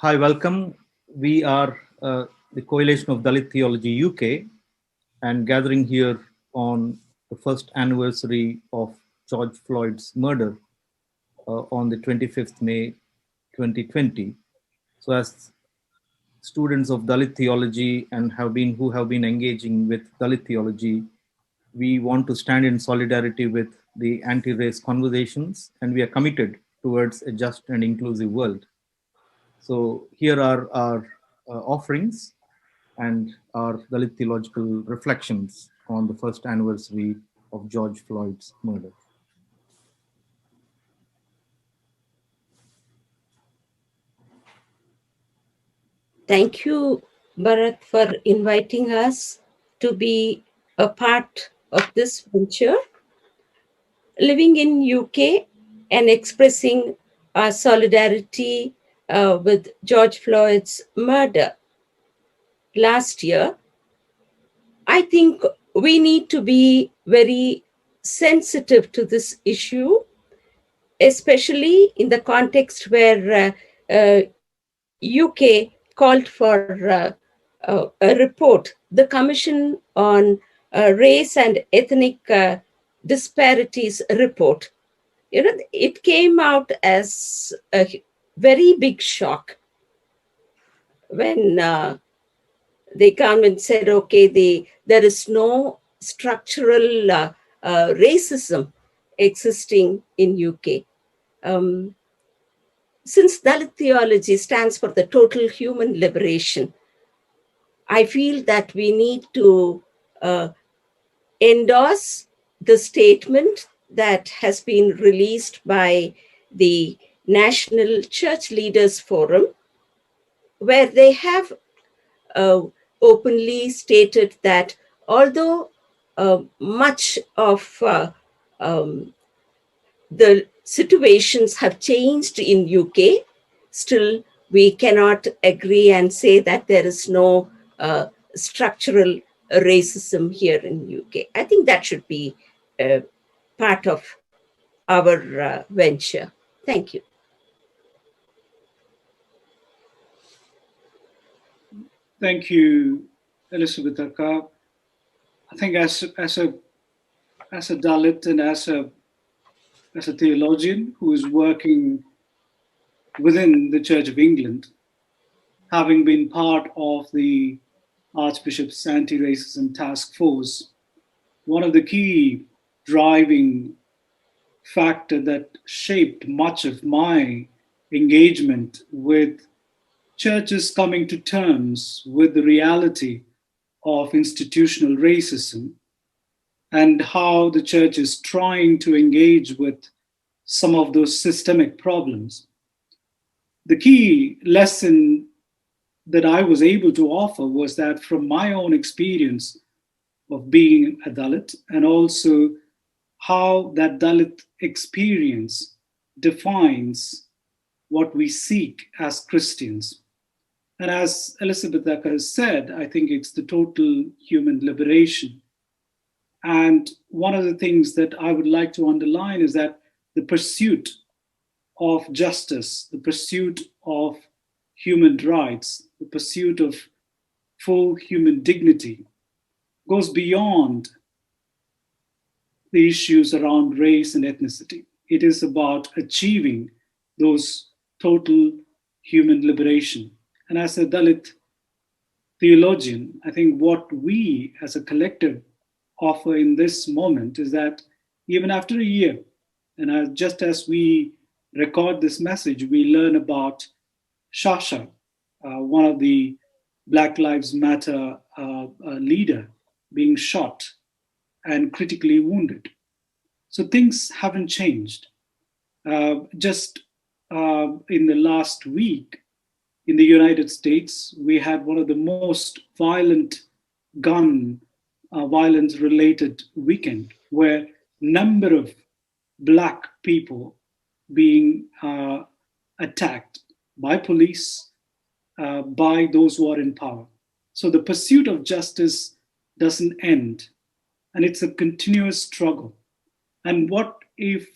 Hi, welcome. We are the Coalition of Dalit Theology UK and gathering here on the first anniversary of George Floyd's murder on the 25th May 2020. So as students of Dalit theology and who have been engaging with Dalit theology, we want to stand in solidarity with the anti-race conversations, and we are committed towards a just and inclusive world. So here are our offerings and our Dalit theological reflections on the first anniversary of George Floyd's murder. Thank you, Bharat, for inviting us to be a part of this venture. Living in UK and expressing our solidarity with George Floyd's murder last year, I think we need to be very sensitive to this issue, especially in the context where UK called for a report, the Commission on Race and Ethnic Disparities report. It came out as a very big shock when they come and said, okay, there is no structural racism existing in UK. Um, since Dalit theology stands for the total human liberation, I feel that we need to uh, endorse the statement that has been released by the National Church Leaders Forum, where they have uh, openly stated that although much of the situations have changed in UK, still we cannot agree and say that there is no structural racism here in UK. I think that should be part of our venture. Thank you. Thank you, Elizabeth Akka. I think as a Dalit and as a theologian who is working within the Church of England, having been part of the Archbishop's anti-racism task force, one of the key driving factor that shaped much of my engagement with churches coming to terms with the reality of institutional racism and how the church is trying to engage with some of those systemic problems. The key lesson that I was able to offer was that from my own experience of being a Dalit and also how that Dalit experience defines what we seek as Christians. And as Elizabeth Acker has said, I think it's the total human liberation. And one of the things that I would like to underline is that the pursuit of justice, the pursuit of human rights, the pursuit of full human dignity goes beyond the issues around race and ethnicity. It is about achieving those total human liberation. And as a Dalit theologian, I think what we as a collective offer in this moment is that even after a year, and just as we record this message, we learn about Shasha, one of the Black Lives Matter leader, being shot and critically wounded. So things haven't changed. Just in the last week, in the United States, we had one of the most violent gun violence related weekend where number of Black people being attacked by police, by those who are in power. So the pursuit of justice doesn't end, and it's a continuous struggle. And what if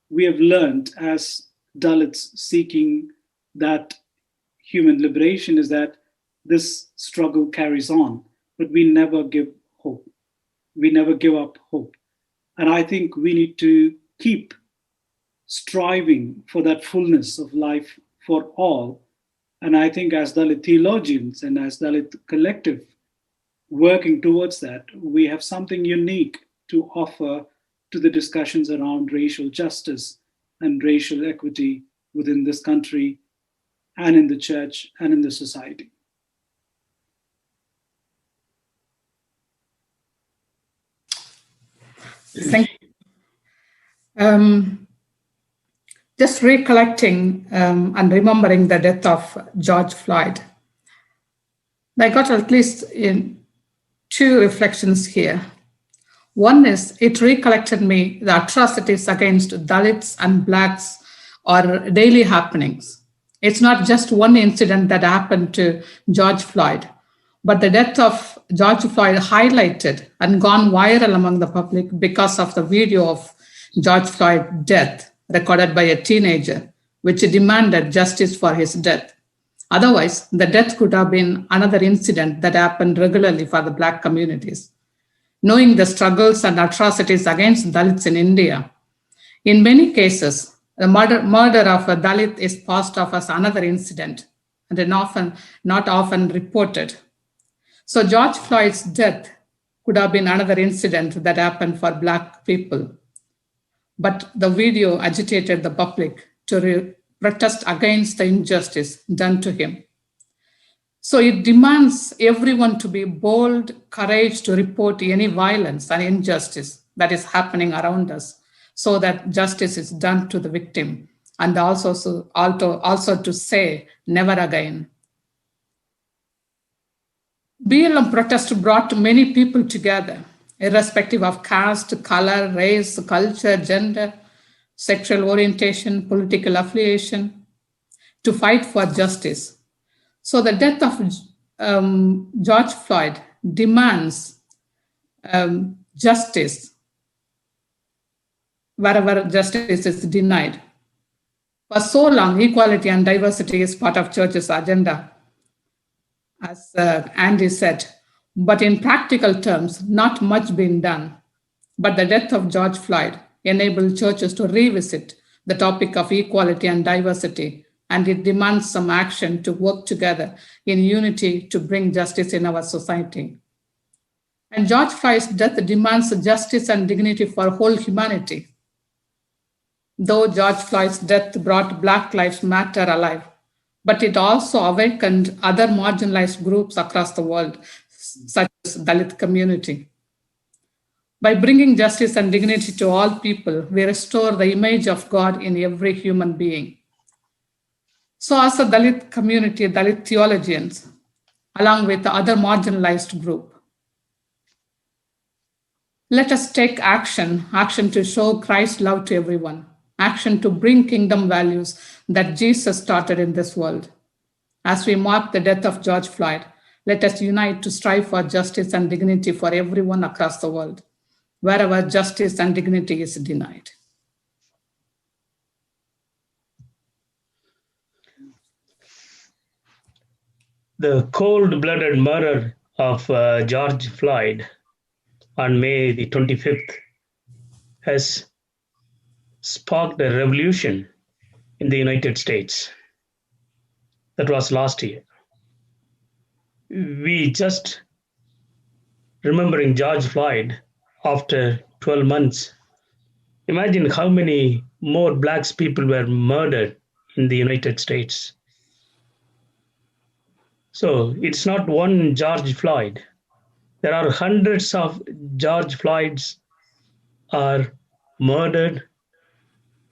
we have learned as Dalits seeking that human liberation is that this struggle carries on, but we never give hope. We never give up hope. And I think we need to keep striving for that fullness of life for all. And I think as Dalit theologians and as Dalit collective working towards that, we have something unique to offer to the discussions around racial justice and racial equity within this country and in the church and in the society. Thank you. Just recollecting and remembering the death of George Floyd, I got at least in two reflections here. One is it recollected me the atrocities against Dalits and Blacks are daily happenings. It's not just one incident that happened to George Floyd, but the death of George Floyd highlighted and gone viral among the public because of the video of George Floyd's death recorded by a teenager, which demanded justice for his death. Otherwise, the death could have been another incident that happened regularly for the Black communities. Knowing the struggles and atrocities against Dalits in India, in many cases, the murder of a Dalit is passed off as another incident and not often reported. So George Floyd's death could have been another incident that happened for Black people. But the video agitated the public to protest against the injustice done to him. So it demands everyone to be bold, courage to report any violence and injustice that is happening around us so that justice is done to the victim, and also to say never again. BLM protest brought many people together, irrespective of caste, color, race, culture, gender, sexual orientation, political affiliation, to fight for justice. So the death of George Floyd demands justice wherever justice is denied. For so long, equality and diversity is part of church's agenda, as Andy said, but in practical terms, not much been done. But the death of George Floyd enabled churches to revisit the topic of equality and diversity, and it demands some action to work together in unity to bring justice in our society. And George Floyd's death demands justice and dignity for whole humanity. Though George Floyd's death brought Black Lives Matter alive, but it also awakened other marginalized groups across the world, such as the Dalit community. By bringing justice and dignity to all people, we restore the image of God in every human being. So as a Dalit community, Dalit theologians, along with the other marginalized group, let us take action to show Christ's love to everyone, action to bring kingdom values that Jesus started in this world. As we mark the death of George Floyd, let us unite to strive for justice and dignity for everyone across the world, wherever justice and dignity is denied. The cold-blooded murder of George Floyd on May the 25th has sparked a revolution in the United States. That was last year. We just remembering George Floyd after 12 months. Imagine how many more Black people were murdered in the United States. So it's not one George Floyd. There are hundreds of George Floyds are murdered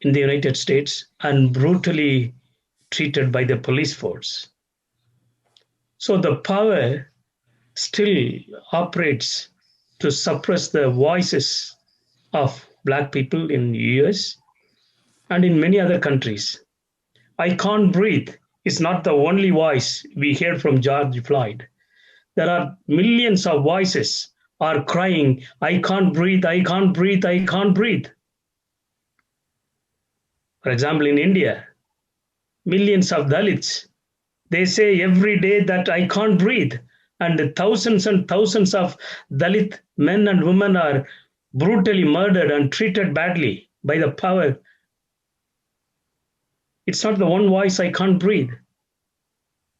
in the United States and brutally treated by the police force. So the power still operates to suppress the voices of Black people in the US and in many other countries. I can't breathe is not the only voice we hear from George Floyd. There are millions of voices are crying, I can't breathe, I can't breathe, I can't breathe. For example, in India, millions of Dalits They say every day that I can't breathe. And thousands of Dalit men and women are brutally murdered and treated badly by the power. It's not the one voice, I can't breathe.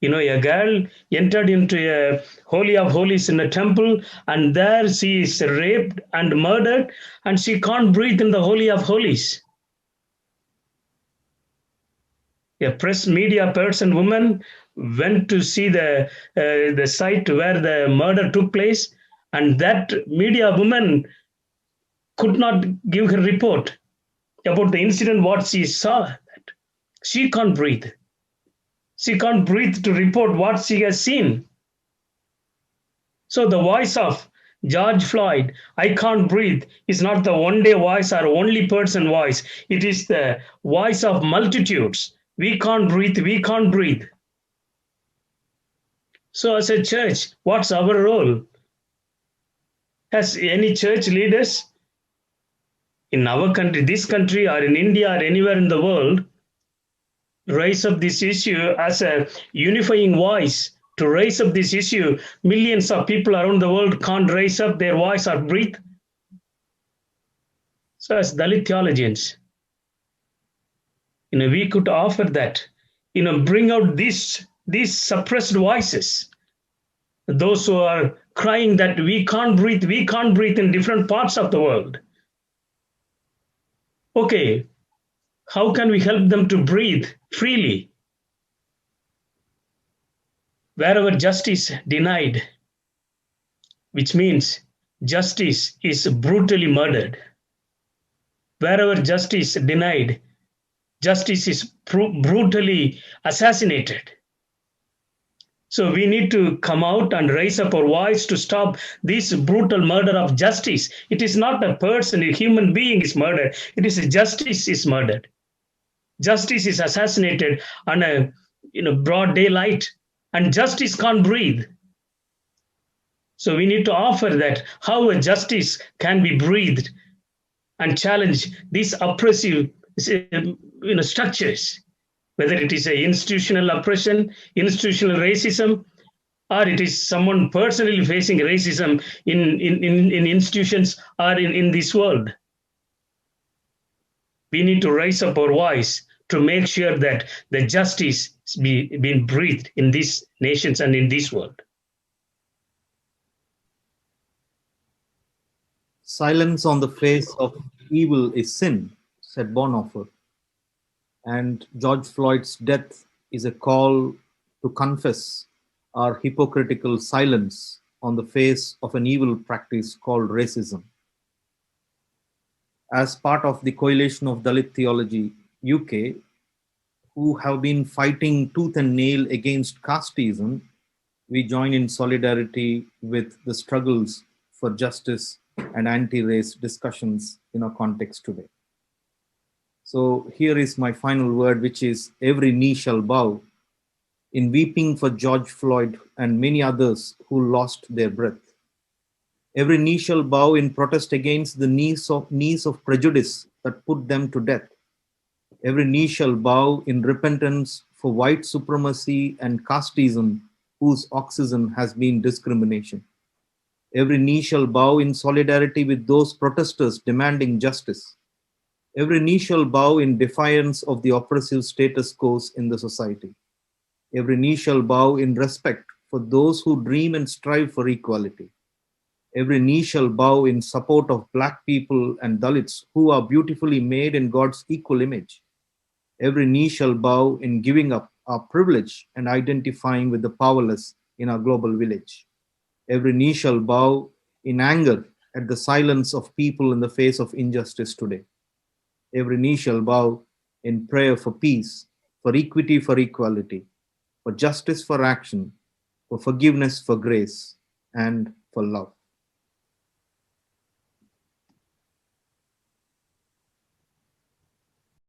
A girl entered into a holy of holies in a temple, and there she is raped and murdered, and she can't breathe in the holy of holies. A press media person woman went to see the site where the murder took place, and that media woman could not give her report about the incident, what she saw. She can't breathe. She can't breathe to report what she has seen. So the voice of George Floyd, I can't breathe, is not the one day voice or only person voice. It is the voice of multitudes. We can't breathe, we can't breathe. So as a church, what's our role? Has any church leaders in our country, this country, or in India, or anywhere in the world, raise up this issue as a unifying voice? To raise up this issue, millions of people around the world can't raise up their voice or breathe. So as Dalit theologians, we could offer that, bring out these suppressed voices, those who are crying that we can't breathe in different parts of the world. Okay, how can we help them to breathe freely? Wherever justice denied, which means justice is brutally murdered. Wherever justice denied, justice is brutally assassinated. So we need to come out and raise up our voice to stop this brutal murder of justice. It is not a person, a human being is murdered. It is justice is murdered. Justice is assassinated on a broad daylight, and justice can't breathe. So we need to offer that how a justice can be breathed and challenge these oppressive structures, whether it is a institutional oppression, institutional racism, or it is someone personally facing racism in institutions or in this world. We need to raise up our voice to make sure that the justice is being breathed in these nations and in this world. Silence on the face of evil is sin, said Bonhoeffer. And George Floyd's death is a call to confess our hypocritical silence on the face of an evil practice called racism. As part of the coalition of Dalit Theology UK, who have been fighting tooth and nail against casteism, we join in solidarity with the struggles for justice and anti-race discussions in our context today. So here is my final word, which is every knee shall bow in weeping for George Floyd and many others who lost their breath. Every knee shall bow in protest against the knees of prejudice that put them to death. Every knee shall bow in repentance for white supremacy and casteism whose oxygen has been discrimination. Every knee shall bow in solidarity with those protesters demanding justice. Every knee shall bow in defiance of the oppressive status quo in the society. Every knee shall bow in respect for those who dream and strive for equality. Every knee shall bow in support of Black people and Dalits who are beautifully made in God's equal image. Every knee shall bow in giving up our privilege and identifying with the powerless in our global village. Every knee shall bow in anger at the silence of people in the face of injustice today. Every knee shall bow in prayer for peace, for equity, for equality, for justice, for action, for forgiveness, for grace, and for love.